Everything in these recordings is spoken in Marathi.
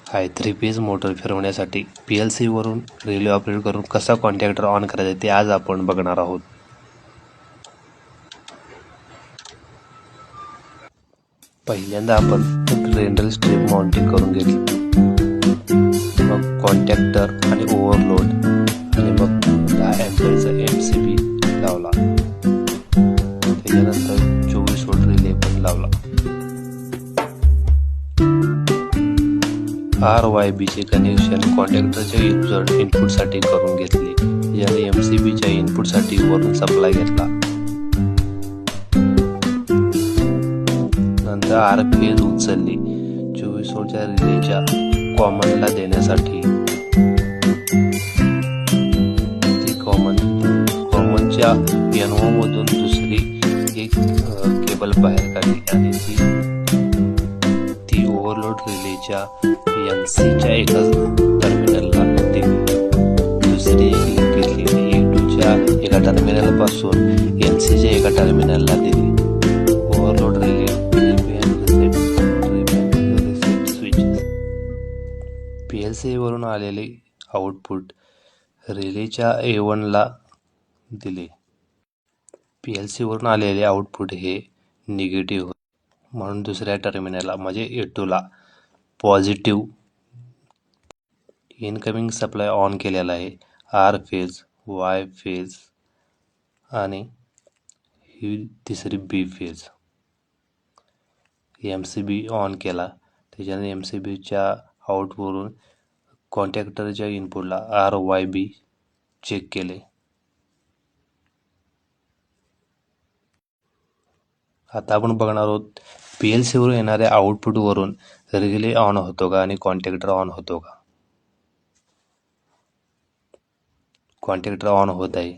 हाय 3 फेज मोटर फिरवण्यासाठी PLC वरून रिले ऑपरेट करून कसा कॉन्टॅक्टर ऑन करायचा ते आज आपण बघणार आहोत. पहिल्यांदा आपण रेंडल स्ट्रिप माउंटिंग करून घेतली, मग कॉन्टॅक्टर आणि ओव्हरलोड आणि मग 10 एम्पियरचा MCB लावला. त्याच्यानंतर 24 व्होल्ट रिले पण लावला. RYB चे कनेक्शन कॉन्टॅक्टरच्या युजर इनपुटसाठी करून घेतले. याने MCB च्या इनपुटसाठी वरून सप्लाय घेतला. नंतर R फेज उचलली 24 व्होल्टच्या रिलेच्या कॉमनला देण्यासाठी. ती कॉमनच्या NO मधून दुसरी एक केबल बाहेर काढली आणि ती ओव्हरलोड रिलेच्या NC च्या एका टर्मिनलला दिली. दुसरी एक लिंक घेतली A2 च्या एका टर्मिनल पासून NC च्या एका टर्मिनलला दिली. Overload relay switches. PLC वरून आलेले आउटपुट रिलेच्या A1 ला दिले. PLC वरून आलेले आउटपुट हे निगेटिव्ह म्हणून दुसऱ्या टर्मिनलला म्हणजे A2 ला पॉझिटिव्ह. इनकमिंग सप्लाय ऑन केलेला आहे. R फेज, Y फेज आणि ही तिसरी B फेज. MCB ऑन केला. त्याच्याने MCB च्या आउटवरून कॉन्टॅक्टरच्या इनपुटला RYB चेक केले. आता आपण बघणार आहोत PLC वरून येणाऱ्या आउटपुट वरून रिले ऑन होतो का आणि कॉन्टॅक्टर ऑन होतो का. कॉन्टॅक्टर ऑन होत आहे.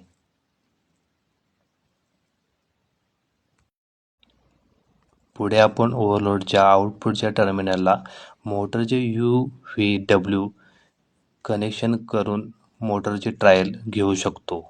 पुढे आपण ओव्हरलोडच्या आउटपुटच्या टर्मिनलला मोटरचे UVW कनेक्शन करून मोटरची ट्रायल घेऊ शकतो.